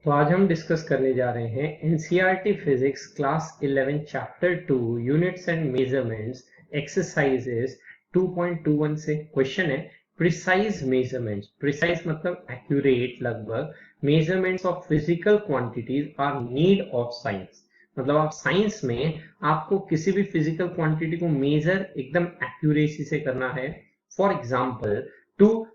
तो आज हम डिस्कस करने जा रहे हैं NCERT physics class 11 chapter 2 units and measurements exercises 2.21 से। क्वेश्चन है प्रिसाइज मेजरमेंट्स। प्रिसाइज मतलब एक्यूरेट, लगभग। Measurements of physical quantities are need of science. मतलब आप साइंस में आपको किसी भी फिजिकल क्वांटिटी को मेजर एकदम एक्यूरेसी से करना है। For example, to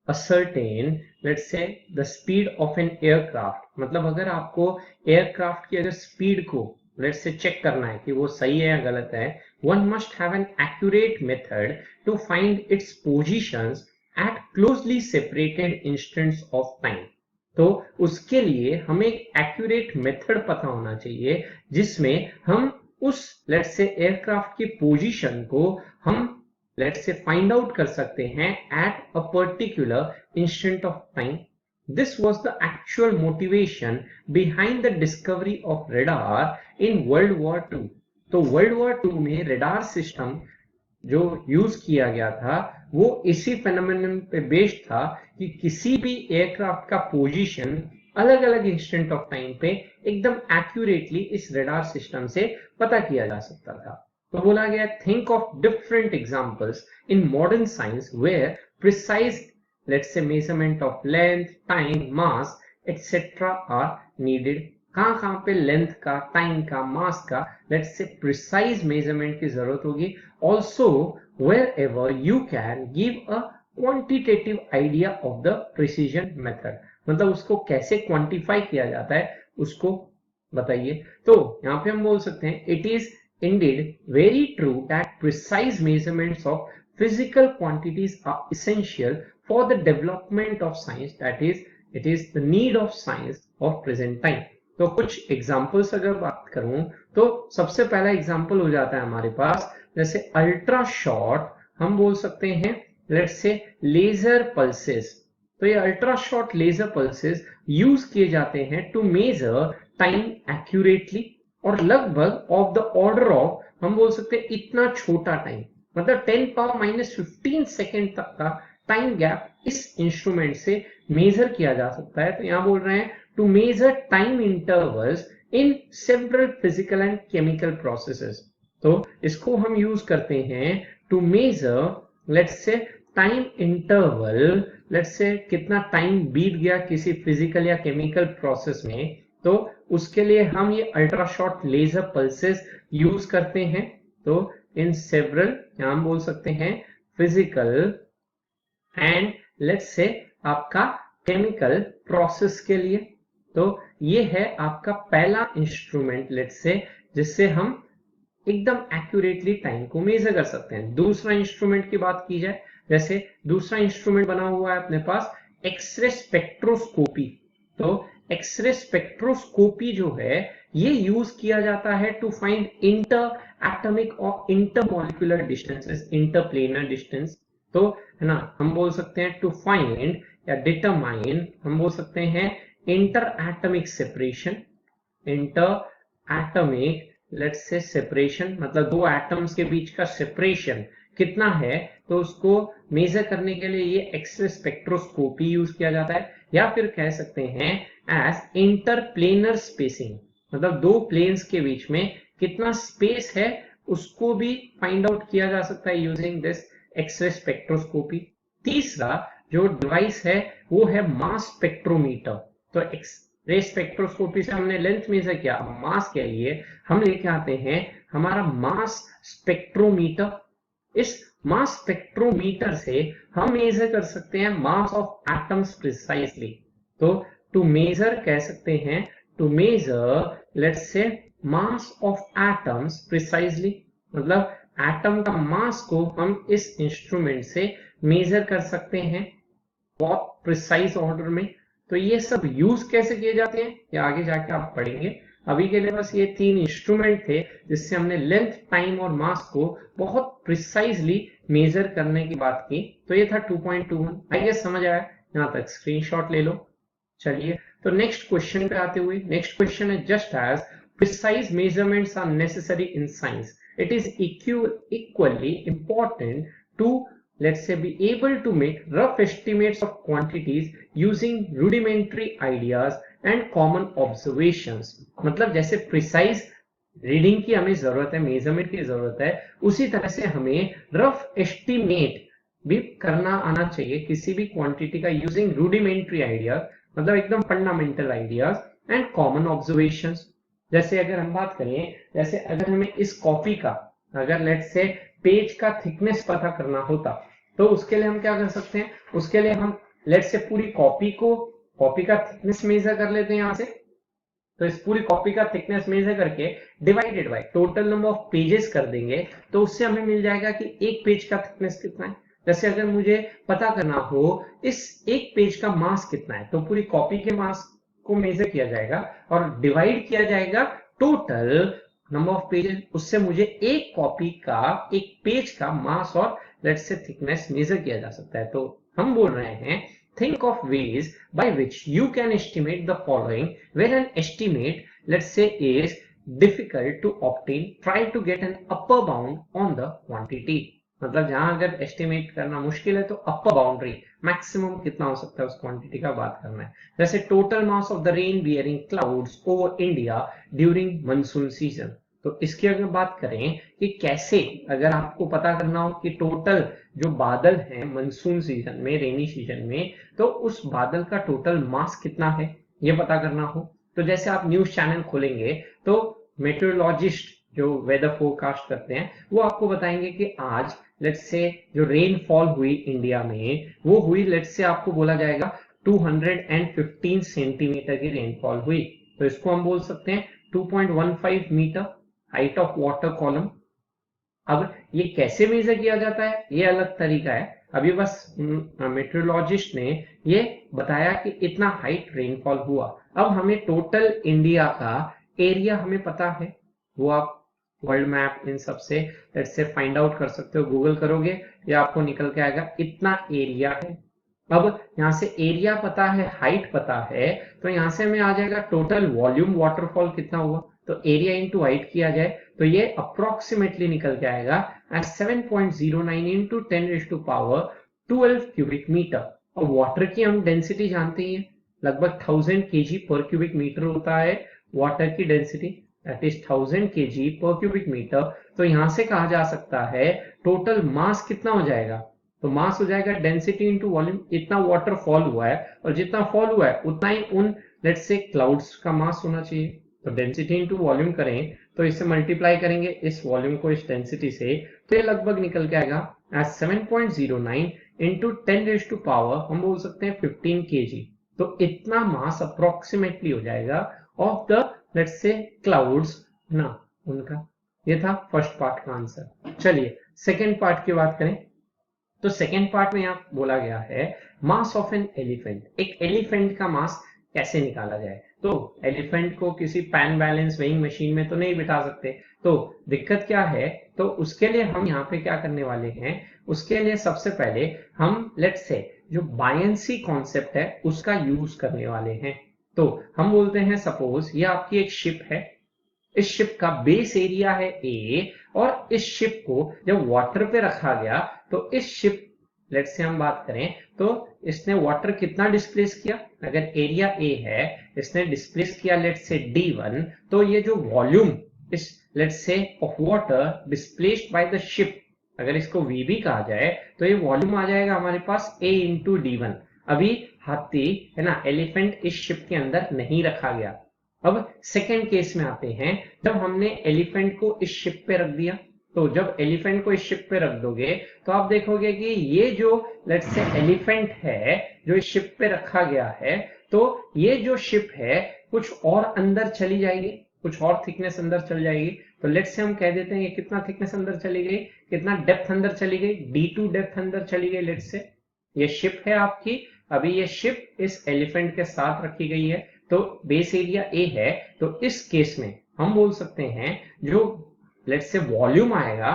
ascertain let's say the speed of an aircraft, मतलब अगर आपको एयरक्राफ्ट की अगर स्पीड को let's say चेक करना है कि वो सही है या गलत है, one must have an accurate method to find its positions at closely separated instants of time। तो उसके लिए हमें एक एक्यूरेट मेथड पता होना चाहिए जिसमें हम उस let's say एयरक्राफ्ट की पोजीशन को हम let's say find out कर सकते हैं at a particular instant of time। This was the actual motivation behind the discovery of radar in World War II। तो World War II में radar system जो use किया गया था वो इसी फेनोमेनन पे बेस्ड था कि किसी भी एयरक्राफ्ट का पोजीशन अलग अलग इंस्टेंट ऑफ टाइम पे एकदम एक्यूरेटली इस रडार सिस्टम से पता किया जा सकता था। तो बोला गया think of different examples in modern science where precise let's say measurement of length, time, mass etcetera are needed. कहां पे लेंथ का, टाइम का, मास का लेट्स से प्रिसाइज मेजरमेंट की जरूरत होगी। Also wherever you can give a quantitative idea of the precision method, मतलब उसको कैसे क्वांटिफाई किया जाता है उसको बताइए। तो यहाँ पे हम बोल सकते हैं it is indeed very true that precise measurements of physical quantities are essential for the development of science, that is it is the need of science of present time। तो कुछ एग्जांपल्स अगर बात करूं तो सबसे पहला एग्जांपल हो जाता है हमारे पास जैसे अल्ट्रा शॉर्ट, हम बोल सकते हैं लेट्स से लेजर पल्सेस। तो ये ultra short laser pulses use किए जाते हैं टू मेजर टाइम एक्यूरेटली और लगभग ऑफ द ऑर्डर ऑफ, हम बोल सकते हैं इतना छोटा टाइम, मतलब 10⁻⁻15 सेकेंड तक का टाइम गैप इस इंस्ट्रूमेंट से मेजर किया जा सकता है। तो यहां बोल रहे हैं to measure time intervals in several physical and chemical processes. तो इसको हम यूज करते हैं to measure let's say time interval, let's say कितना टाइम बीत गया किसी फिजिकल या केमिकल प्रोसेस में। तो उसके लिए हम ये ultra short laser pulses use करते हैं। तो इन सेवरल हम बोल सकते हैं फिजिकल एंड लेट्स से आपका केमिकल प्रोसेस के लिए। तो ये है आपका पहला इंस्ट्रूमेंट लेट्स से जिससे हम एकदम एक्यूरेटली टाइम को मेजर कर सकते हैं। दूसरा इंस्ट्रूमेंट की बात की जाए, जैसे दूसरा इंस्ट्रूमेंट बना हुआ है अपने पास एक्सरे स्पेक्ट्रोस्कोपी। तो एक्सरे स्पेक्ट्रोस्कोपी जो है ये यूज किया जाता है टू फाइंड इंटर एटॉमिक और इंटरमॉलिक्यूलर डिस्टेंसेस, इंटरप्लेनर डिस्टेंस। तो है ना, हम बोल सकते हैं टू फाइंड या डिटरमाइन, हम बोल सकते हैं inter atomic separation. Inter atomic let's say separation मतलब दो एटम्स के बीच का सेपरेशन कितना है, तो उसको मेजर करने के लिए ये एक्सरे स्पेक्ट्रोस्कोपी यूज किया जाता है। या फिर कह सकते हैं एज इंटरप्लेनर स्पेसिंग, मतलब दो प्लेन्स के बीच में कितना स्पेस है उसको भी फाइंड आउट किया जा सकता है यूजिंग दिस एक्सरे स्पेक्ट्रोस्कोपी। तीसरा जो डिवाइस है वो है मास स्पेक्ट्रोमीटर। तो रे स्पेक्ट्रोस्कोपी से हमने लेंथ मेजर किया, मास के लिए हम लेके आते हैं हमारा मास स्पेक्ट्रोमीटर। इस मास स्पेक्ट्रोमीटर से हम मेजर कर सकते हैं मास ऑफ एटम्स प्रिसाइजली। तो टू मेजर कह सकते हैं to measure let's say mass of atoms precisely, मतलब एटम का मास को हम इस इंस्ट्रूमेंट से मेजर कर सकते हैं बहुत प्रिसाइज ऑर्डर में। तो ये सब यूज कैसे किए जाते हैं ये आगे जाके आप पढ़ेंगे। अभी के लिए बस ये तीन इंस्ट्रूमेंट थे जिससे हमने लेंथ, टाइम और मास को बहुत प्रिसाइजली मेजर करने की बात की। तो ये था 2.21। आई गेस समझ आया, यहाँ तक स्क्रीनशॉट ले लो। चलिए तो नेक्स्ट क्वेश्चन पे आते हुए, नेक्स्ट क्वेश्चन है just as precise measurements are necessary in science, it is equally important to let's say be able to make rough estimates of quantities using rudimentary ideas and common observations. मतलब जैसे precise reading की हमें जरूरत है, measurement की जरूरत है, उसी तरह से हमें रफ एस्टिमेट भी करना आना चाहिए किसी भी क्वांटिटी का यूजिंग रूडिमेंट्री आइडियाज, मतलब एकदम fundamental ideas and common observations. जैसे अगर हम बात करें, जैसे अगर हमें इस कॉपी का, अगर लेट्स से पेज का थिकनेस पता करना होता, तो उसके लिए हम क्या कर सकते हैं, उसके लिए हम लेट्स से पूरी कॉपी का थिकनेस मेजर कर लेते हैं यहां से। तो इस पूरी कॉपी का थिकनेस मेजर करके divided by total number of pages कर देंगे, तो उससे हमें मिल जाएगा कि एक पेज का थिकनेस कितना है। जैसे अगर मुझे पता करना हो इस एक पेज का मास कितना है, तो पूरी कॉपी के मास को मेजर किया जाएगा और डिवाइड किया जाएगा टोटल नंबर ऑफ पेजेस, उससे मुझे एक कॉपी का, एक पेज का मास और लेट्स से थिकनेस मेजर किया जा सकता है। तो हम बोल रहे हैं think of ways by which you can estimate the following, where an estimate, let's say, is difficult to obtain, try to get an upper bound on the quantity। मतलब जहां अगर एस्टिमेट करना मुश्किल है तो अपर बाउंड्री, मैक्सिमम कितना हो सकता है उस क्वांटिटी का बात करना है। जैसे total mass of the rain bearing clouds over India during monsoon season. तो इसकी अगर बात करें कि कैसे अगर आपको पता करना हो कि टोटल जो बादल हैं मानसून सीजन में, रेनी सीजन में, तो उस बादल का टोटल मास कितना है ये पता करना हो, तो जैसे आप न्यूज चैनल खोलेंगे तो मेट्रोलॉजिस्ट जो वेदर फोरकास्ट करते हैं वो आपको बताएंगे कि आज लेट्स से जो रेनफॉल हुई इंडिया में वो हुई, लेट्स से आपको बोला जाएगा 215 सेंटीमीटर की रेनफॉल हुई। तो इसको हम बोल सकते हैं 2.15 metre height of water column. अब ये कैसे मेजर किया जाता है ये अलग तरीका है, अभी बस मेट्रोलॉजिस्ट ने ये बताया कि इतना हाइट रेनफॉल हुआ। अब हमें टोटल इंडिया का एरिया हमें पता है, वो आप वर्ल्ड मैप इन सब से लेट्स से फाइंड आउट कर सकते हो, गूगल करोगे या आपको निकल के आएगा इतना एरिया है। अब यहाँ से एरिया पता है, हाइट पता है, तो यहाँ से हमें आ जाएगा टोटल वॉल्यूम वाटरफॉल कितना हुआ, तो एरिया इंटू हाइट किया जाए तो ये अप्रोक्सीमेटली निकल के आएगा 7.09 इंटू 10⁻12 क्यूबिक मीटर। और वाटर की हम डेंसिटी जानते ही हैं, लगभग 1000 kg पर क्यूबिक मीटर होता है वाटर की डेंसिटी, दैट इज 1000 kg पर क्यूबिक मीटर। तो यहां से कहा जा सकता है टोटल मास कितना हो जाएगा, तो मास हो जाएगा डेंसिटी इंटू वॉल्यूम, इतना वाटर फॉल हुआ है और जितना फॉल हुआ है उतना ही उन लेट्स से क्लाउड्स का मास होना चाहिए। तो डेंसिटी इंटू वॉल्यूम करें तो इससे मल्टीप्लाई करेंगे इस वॉल्यूम को इस डेंसिटी से, तो ये लगभग निकल के आएगा 7.09 इंटू 10⁻, हम बोल सकते हैं 15 kg। तो इतना मास अप्रोक्सीमेटली हो जाएगा of the let's say clouds ना उनका। ये था फर्स्ट पार्ट का आंसर। चलिए सेकेंड पार्ट की बात करें, तो सेकेंड पार्ट में यहाँ बोला गया है मास ऑफ एन एलिफेंट, एक एलिफेंट का मास कैसे निकाला जाए। तो एलिफेंट को किसी पैन बैलेंस वेइंग मशीन में तो नहीं बिठा सकते, तो दिक्कत क्या है, तो उसके लिए हम यहाँ पे क्या करने वाले हैं, उसके लिए सबसे पहले हम लेट्स से जो बायंसी कॉन्सेप्ट है उसका यूज करने वाले हैं। तो हम बोलते हैं सपोज ये आपकी एक शिप है, इस शिप का बेस एरिया है ए, और इस शिप को जब वाटर पे रखा गया तो इस शिप लेट्स से हम बात करें तो इसने वाटर कितना डिस्प्लेस किया, अगर एरिया ए है इसने डिस्प्लेस किया लेट्स से d1, तो ये जो वॉल्यूम इस let's say of water displaced by the ship, अगर इसको v भी कहा जाए तो ये वॉल्यूम आ जाएगा हमारे पास a इंटू d1। अभी हाथी है ना, एलिफेंट इस शिप के अंदर नहीं रखा गया। अब सेकेंड केस में आते हैं, जब हमने एलिफेंट को इस शिप पे रख दिया, तो जब एलिफेंट को इस शिप पे रख दोगे तो आप देखोगे कि ये जो लेट्स से एलिफेंट है जो इस शिप पे रखा गया है, तो ये जो शिप है कुछ और अंदर चली जाएगी, कुछ और थिकनेस अंदर चल जाएगी। तो लेट्स से हम कह देते हैं ये कितना थिकनेस अंदर चली गई, कितना डेप्थ अंदर चली गई, d2 डेप्थ अंदर चली गई। लेट्स से ये शिप है आपकी, अभी ये शिप इस एलिफेंट के साथ रखी गई है, तो बेस एरिया ए है, तो इस केस में हम बोल सकते हैं जो लेट्स से वॉल्यूम आएगा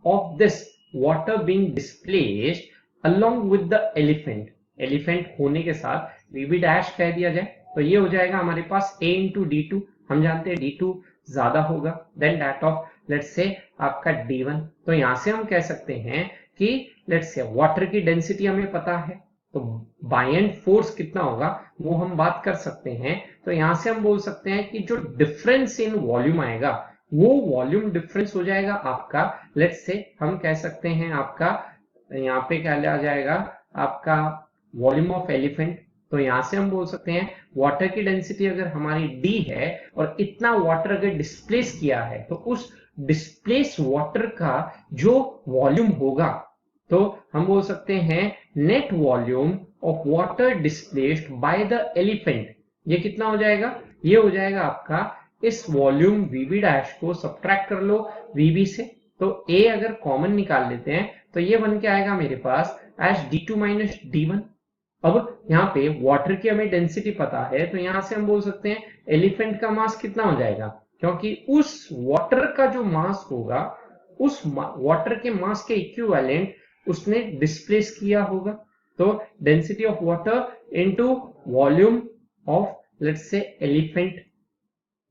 of this water being displaced along with the elephant, elephant होने के साथ वीबी डैश कह दिया जाए, तो ये हो जाएगा हमारे पास a इंटू d2, हम जानते हैं d2 ज्यादा होगा देन दैट ऑफ लेट्स से आपका d1। तो यहां से हम कह सकते हैं कि लेट्स से वाटर की डेंसिटी हमें पता है, तो बायएंड फोर्स कितना होगा वो हम बात कर सकते हैं। तो यहां से हम बोल सकते हैं कि जो डिफरेंस इन वॉल्यूम आएगा वो वॉल्यूम डिफरेंस हो जाएगा आपका, लेट्स से हम कह सकते हैं आपका यहाँ पे क्या आ जाएगा आपका वॉल्यूम ऑफ एलिफेंट। तो यहां से हम बोल सकते हैं वाटर की डेंसिटी अगर हमारी d है और इतना वाटर अगर डिस्प्लेस किया है तो उस डिस्प्लेस वाटर का जो वॉल्यूम होगा तो हम बोल सकते हैं net volume of water displaced by the elephant. ये कितना हो जाएगा, ये हो जाएगा आपका इस वॉल्यूम वीबी डैश को सब्ट्रैक्ट कर लो वीबी से, तो ए अगर कॉमन निकाल लेते हैं तो ये बन के आएगा मेरे पास एज d2 माइनस d1। अब यहाँ पे वाटर की हमें डेंसिटी पता है तो यहां से हम बोल सकते हैं एलिफेंट का मास कितना हो जाएगा, क्योंकि उस वाटर का जो मास होगा उस वाटर के मास के इक्विवेलेंट उसने डिस्प्लेस किया होगा। तो density of water into volume of let's से एलिफेंट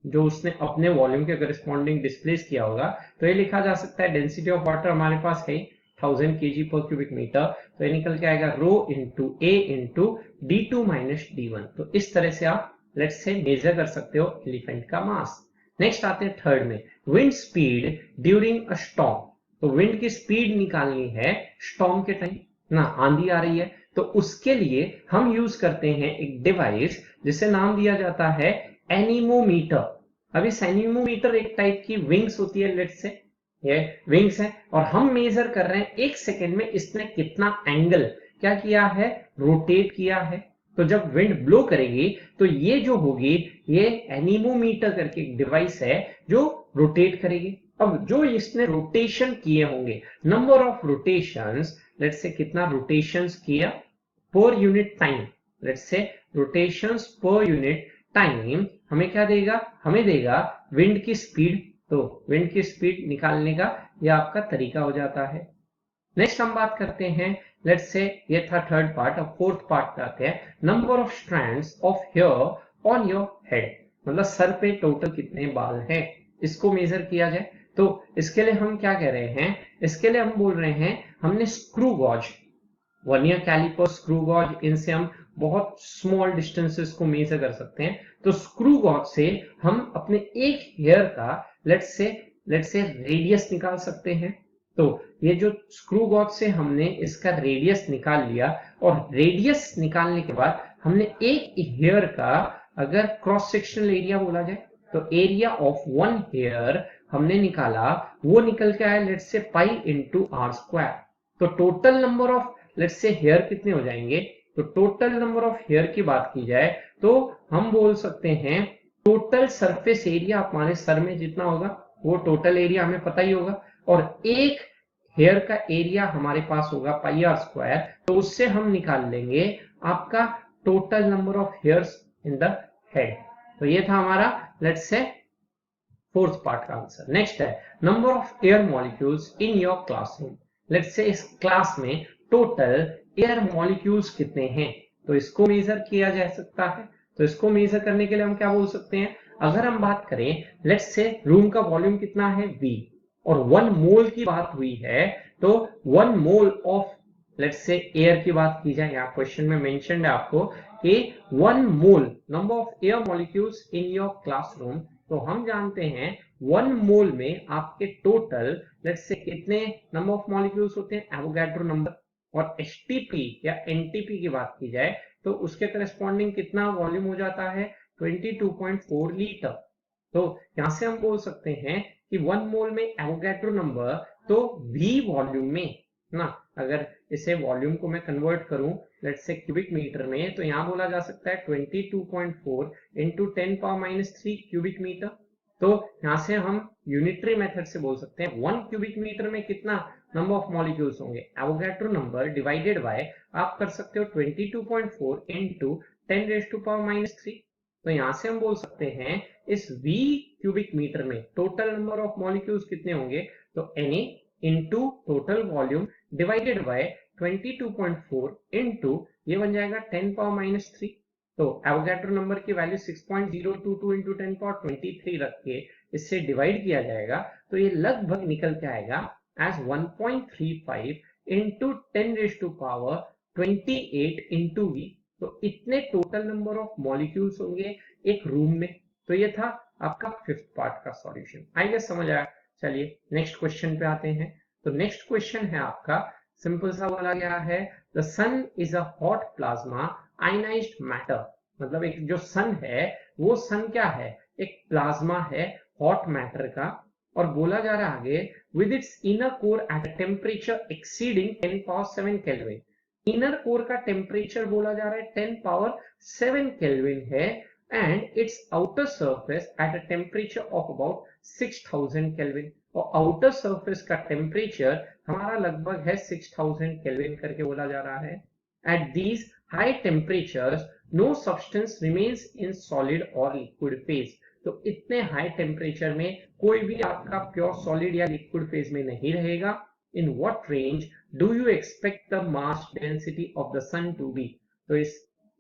जो उसने अपने वॉल्यूम के करस्पॉन्डिंग डिस्प्लेस किया होगा, तो ये लिखा जा सकता है डेंसिटी ऑफ वाटर हमारे पास है 1000 kg पर क्यूबिक मीटर, तो ये निकल के आएगा रो इंटू ए इंटू d2 माइनस d1। तो इस तरह से आप लेट्स से मेजर कर सकते हो एलिफेंट का मास। नेक्स्ट आते हैं थर्ड में, wind speed during a storm. तो विंड की स्पीड निकालनी है स्टॉर्म के टाइम ना, आंधी आ रही है, तो उसके लिए हम यूज करते हैं एक डिवाइस जिसे नाम दिया जाता है एनीमोमीटर। अभी एनीमोमीटर एक टाइप की विंग्स होती है, लेट्स से ये विंग्स है और हम मेजर कर रहे हैं एक सेकेंड में इसने कितना एंगल क्या किया है, रोटेट किया है। तो जब विंड ब्लो करेगी तो ये जो होगी ये एनीमोमीटर करके एक डिवाइस है जो रोटेट करेगी। अब जो इसने रोटेशन किए होंगे, number of rotations, let's say कितना रोटेशंस किया per unit time, let's say rotations per unit time हमें क्या देगा, हमें देगा विंड की स्पीड। तो विंड की स्पीड निकालने का यह आपका तरीका हो जाता है। नेक्स्ट हम बात करते हैं, लेट्स से ये था थर्ड पार्ट। अब फोर्थ पार्ट पे आते हैं, number of strands of hair on your head, मतलब सर पे टोटल कितने बाल हैं इसको मेजर किया जाए। तो इसके लिए हम क्या कह रहे हैं, इसके लिए हम बोल रहे हैं हमने screw gauge, vernier calliper, screw gauge, इनसे हम बहुत स्मॉल डिस्टेंसेस को मेजर कर सकते हैं। तो स्क्रू गॉज से हम अपने एक हेयर का लेट्स से रेडियस निकाल सकते हैं। तो ये जो स्क्रू गॉज से हमने इसका रेडियस निकाल लिया और रेडियस निकालने के बाद हमने एक हेयर का अगर क्रॉस सेक्शनल एरिया बोला जाए तो एरिया ऑफ वन हेयर हमने निकाला, वो निकल के आया let's say pi into r square. तो total number of let's say here कितने हो जाएंगे, तो टोटल नंबर ऑफ हेयर की बात की जाए तो हम बोल सकते हैं टोटल सरफेस एरिया हमारे सर में जितना होगा वो टोटल एरिया हमें पता ही होगा, और एक हेयर का एरिया हमारे पास होगा पाई आर स्क्वायर, तो उससे हम निकाल लेंगे आपका total number of hairs in the head. तो ये था हमारा लेट्स से फोर्थ पार्ट का आंसर। नेक्स्ट है number of air molecules in your classroom. Let's say इस क्लास में टोटल एयर मॉलिक्यूल्स कितने हैं, तो इसको मेजर किया जा सकता है। तो इसको मेजर करने के लिए हम क्या बोल सकते हैं, अगर हम बात करें लेट्स से रूम का वॉल्यूम कितना है V और 1 मोल की बात हुई है, तो 1 मोल ऑफ लेट्स से एयर की बात की जाए, यहाँ क्वेश्चन में मेंशन्ड है आपको कि 1 mole number of air molecules in your classroom. तो हम जानते हैं 1 मोल में आपके टोटल लेट्स से कितने नंबर ऑफ मॉलिक्यूल्स होते हैं, एवोगैड्रो नंबर। और एचटीपी या एनटीपी की बात की जाए तो उसके करस्पॉन्डिंग कितना वॉल्यूम हो जाता है 22.4 लीटर। तो यहां से हम बोल सकते हैं कि 1 मोल में एवोगैड्रो नंबर, तो V वॉल्यूम में ना, अगर इसे वॉल्यूम को मैं कन्वर्ट करूं लेट्स से क्यूबिक मीटर में, तो यहां बोला जा सकता है 22.4 इंटू 10⁻³ क्यूबिक मीटर। तो यहां से हम यूनिटरी मेथड से बोल सकते हैं 1 क्यूबिक मीटर में कितना नंबर ऑफ मॉलिक्यूल्स होंगे, एवोगैड्रो नंबर डिवाइडेड बाय आप कर सकते हो 22.4 इंटू 10⁻³ तो यहां से हम बोल सकते हैं इस V क्यूबिक मीटर में टोटल नंबर ऑफ मॉलिक्यूल्स कितने होंगे, तो Na into total volume divided by 22.4 into ये बन जाएगा 10⁻³ तो एवोगैड्रो नंबर की वैल्यू 6.022 इंटू 10⁻23 रख के इससे डिवाइड किया जाएगा, तो ये लगभग निकल के आएगा एज 1.35 इंटू 10⁻⁻² 28 इंटू वी। तो इतने टोटल नंबर ऑफ मॉलिक्यूल्स होंगे एक रूम में। तो ये था आपका फिफ्थ पार्ट का सॉल्यूशन। आई गेस समझ आया। चलिए नेक्स्ट क्वेश्चन पे आते हैं। तो नेक्स्ट क्वेश्चन है आपका, सिंपल सा बोला गया है, the sun is a hot plasma ionised matter. मतलब एक जो सन है वो सन क्या है, एक प्लाज्मा है हॉट मैटर का। और बोला जा रहा है आगे, with its inner core at a temperature exceeding 10 power 7 kelvin. Inner core का टेम्परेचर बोला जा रहा है 10 पावर 7 केल्विन है, and it's outer surface at a temperature of about 6000 kelvin. और आउटर सरफेस का टेम्परेचर हमारा लगभग है 6000 केल्विन करके बोला जा रहा है। At these high temperatures no substance remains in solid और लिक्विड फेज। तो इतने हाई टेम्परेचर में कोई भी आपका प्योर सॉलिड या लिक्विड फेज में नहीं रहेगा। In what range do you expect the mass density of the sun to be. तो इस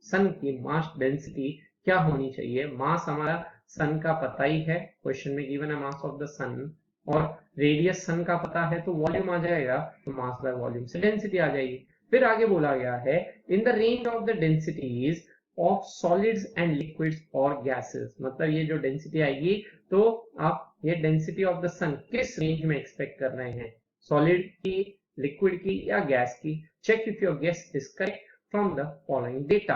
सन की मास डेंसिटी क्या होनी चाहिए। मास हमारा सन का पता ही है, क्वेश्चन में गिवन है मास ऑफ द सन, और रेडियस सन का पता है तो वॉल्यूम आ जाएगा, तो मास बाय वॉल्यूम से डेंसिटी आ जाएगी। फिर आगे बोला गया है, in the range of the densities of solids and liquids और गैसेस। मतलब ये जो डेंसिटी आएगी, तो आप ये डेंसिटी ऑफ द सन किस रेंज में एक्सपेक्ट कर रहे हैं, सॉलिड की, लिक्विड की या गैस की। Check if your guess is correct from the following data.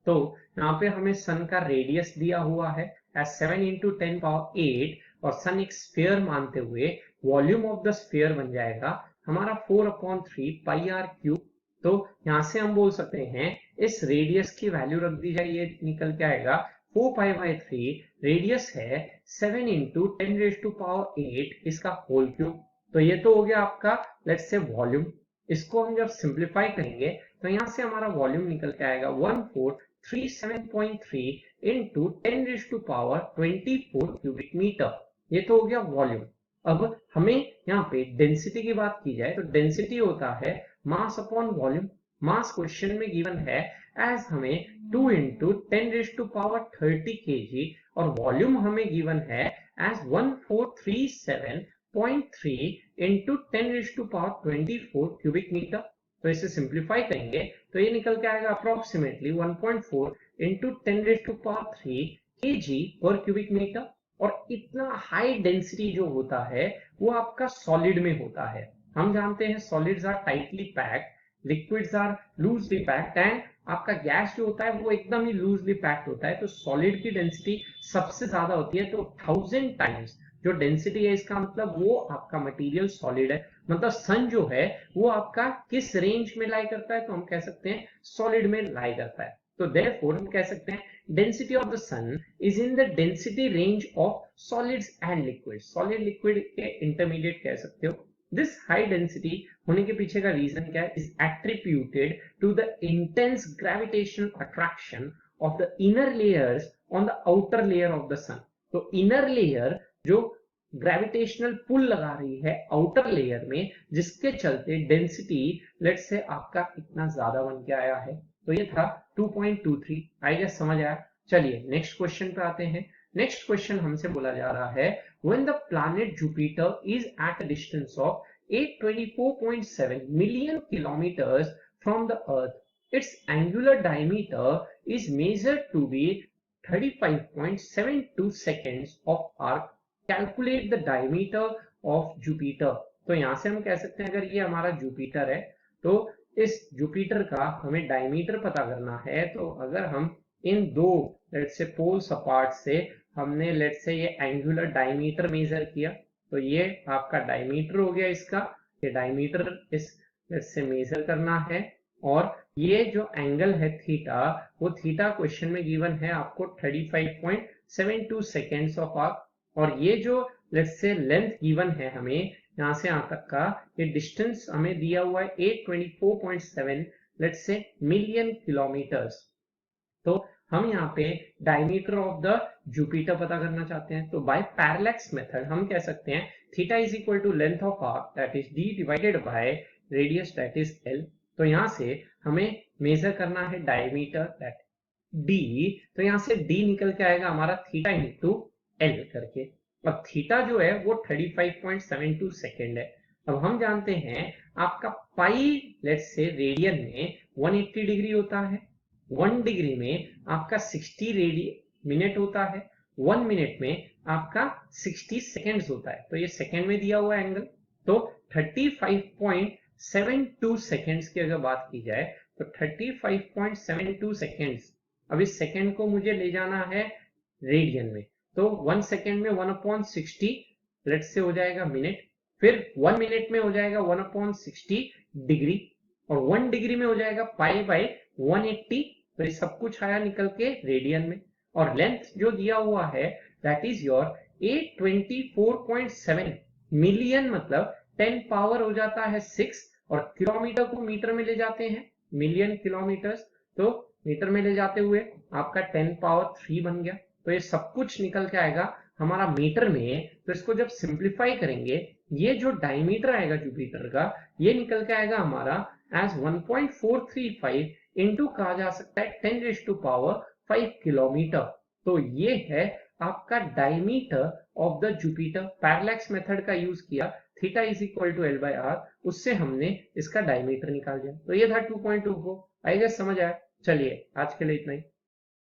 तो यहाँ पे हमें सन का रेडियस दिया हुआ है एज 7 इंटू 10 पावर 8, और सन एक स्फीयर मानते हुए वॉल्यूम ऑफ द स्फीयर बन जाएगा हमारा 4/3 पाई आर क्यूब। तो यहाँ से हम बोल सकते हैं इस रेडियस की वैल्यू रख दी जाए, ये निकल के आएगा 4π/3। रेडियस है 7 इंटू 10⁸8 इसका होल क्यूब। तो ये तो हो गया आपका लेट्स से वॉल्यूम। इसको हम जब सिंप्लीफाई करेंगे तो यहाँ से हमारा वॉल्यूम निकल के आएगा 1437.3 इंटू 10⁻24 क्यूबिक मीटर। ये तो हो गया वॉल्यूम। अब हमें यहाँ पे डेंसिटी की बात की जाए तो डेंसिटी होता है मास अपॉन वॉल्यूम। मास क्वेश्चन में गिवन है एज हमें 2 इंटू 10⁻30 kg, और वॉल्यूम हमें गिवन है एज 1437.3 इंटू 10⁻24 क्यूबिक मीटर। तो इसे सिंप्लीफाई करेंगे तो ये निकल के आएगा अप्रोक्सीमेटली 1.4 इंटू 10⁻3 kg पर क्यूबिक मीटर। और इतना हाई डेंसिटी जो होता है वो आपका सॉलिड में होता है। हम जानते हैं solids are tightly packed, liquids are loosely packed, and आपका गैस जो होता है वो एकदम ही लूजली पैक्ड होता है। तो सॉलिड की डेंसिटी सबसे ज्यादा होती है, तो 1000 टाइम्स जो डेंसिटी है, इसका मतलब वो आपका मटेरियल सॉलिड है। मतलब सन जो है वो आपका किस रेंज में लाई करता है, तो हम कह सकते हैं सॉलिड में लाई करता है। तो देयरफॉर हम कह सकते हैं density of the sun is in the density range of solids and liquids। solid liquid के intermediate कह सकते हो। this high density होने के पीछे का रीजन क्या है, is attributed to the intense gravitational attraction of the inner layers on the outer layer of the sun। तो inner layer जो ग्रेविटेशनल पुल लगा रही है आउटर लेयर में, जिसके चलते डेंसिटी लेट्स से आपका इतना ज्यादा बन के आया है। तो ये था 2.23। आई गेस समझ आया। चलिए नेक्स्ट क्वेश्चन पे आते हैं। नेक्स्ट क्वेश्चन हमसे बोला जा रहा है, when the planet Jupiter is at a distance of 824.7 million kilometres from the earth, its angular diameter is measured to be 35.72 seconds of arc। Calculate the diameter of Jupiter. तो यहां से हम कह सकते हैं अगर ये हमारा जुपिटर है तो इस जुपिटर का हमें डायमीटर पता करना है। तो अगर हम इन दो लेट्स से पोल्स अपार्ट से हमने लेट्स से ये एंगुलर डायमीटर मेजर किया, तो ये आपका डायमीटर हो गया इसका। ये डायमीटर इस लेट्स से मेजर करना है, और ये जो एंगल है थीटा, वो थीटा क्वेश्चन में गिवन है आपको 35.72 सेकेंड्स ऑफ आर्क। और ये जो लेट्स से लेंथ गिवन है हमें यहाँ से यहाँ तक का, ये डिस्टेंस हमें दिया हुआ है 824.7 लेट्स से मिलियन किलोमीटर्स। तो हम यहाँ पे डायमीटर ऑफ द जुपिटर पता करना चाहते हैं। तो बाय पैरेलैक्स मेथड हम कह सकते हैं theta is equal to length of arc that is d divided by radius that is l। तो यहाँ से हमें मेजर करना है डायमीटर दैट d। तो यहाँ से d निकल के आएगा हमारा थीटा इंटू l करके, और थीटा जो है वो 35.72 सेकेंड है। अब हम जानते हैं आपका पाई लेट्स से रेडियन में 180 डिग्री होता है, 1 डिग्री में आपका 60 मिनट होता है, 1 मिनट में आपका 60 सेकेंड्स होता है। तो ये सेकेंड में दिया हुआ एंगल, तो 35.72 सेकेंड्स की अगर बात की जाए तो 35.72 सेकेंड्स। अब इस सेकेंड को मुझे ले जाना है रेडियन में, तो 1 सेकेंड में 1/60 लेट्स से हो जाएगा मिनट, फिर 1 मिनट में हो जाएगा 1/60 डिग्री, और 1 डिग्री में हो जाएगा पाई बाई 180। तो ये सब कुछ आया निकल के रेडियन में, और लेंथ जो दिया हुआ है दैट इज योर 824.7 मिलियन, मतलब 10 पावर हो जाता है 6, और किलोमीटर को मीटर में ले जाते हैं, मिलियन किलोमीटर्स, तो मीटर में ले जाते हुए आपका 10 पावर 3 बन गया। तो ये सब कुछ निकल के आएगा हमारा मीटर में। तो इसको जब सिंप्लीफाई करेंगे, ये जो डायमीटर आएगा जुपिटर का, ये निकल के आएगा हमारा एज 1.435 इंटू कहा जा सकता है 10⁵ किलोमीटर। तो ये है आपका diameter of the Jupiter. Parallax method का यूज किया, theta is equal to L/R, उससे हमने इसका डायमीटर निकाल दिया। तो ये था 2.24। आई गेस समझ आया। चलिए आज के लिए इतना ही।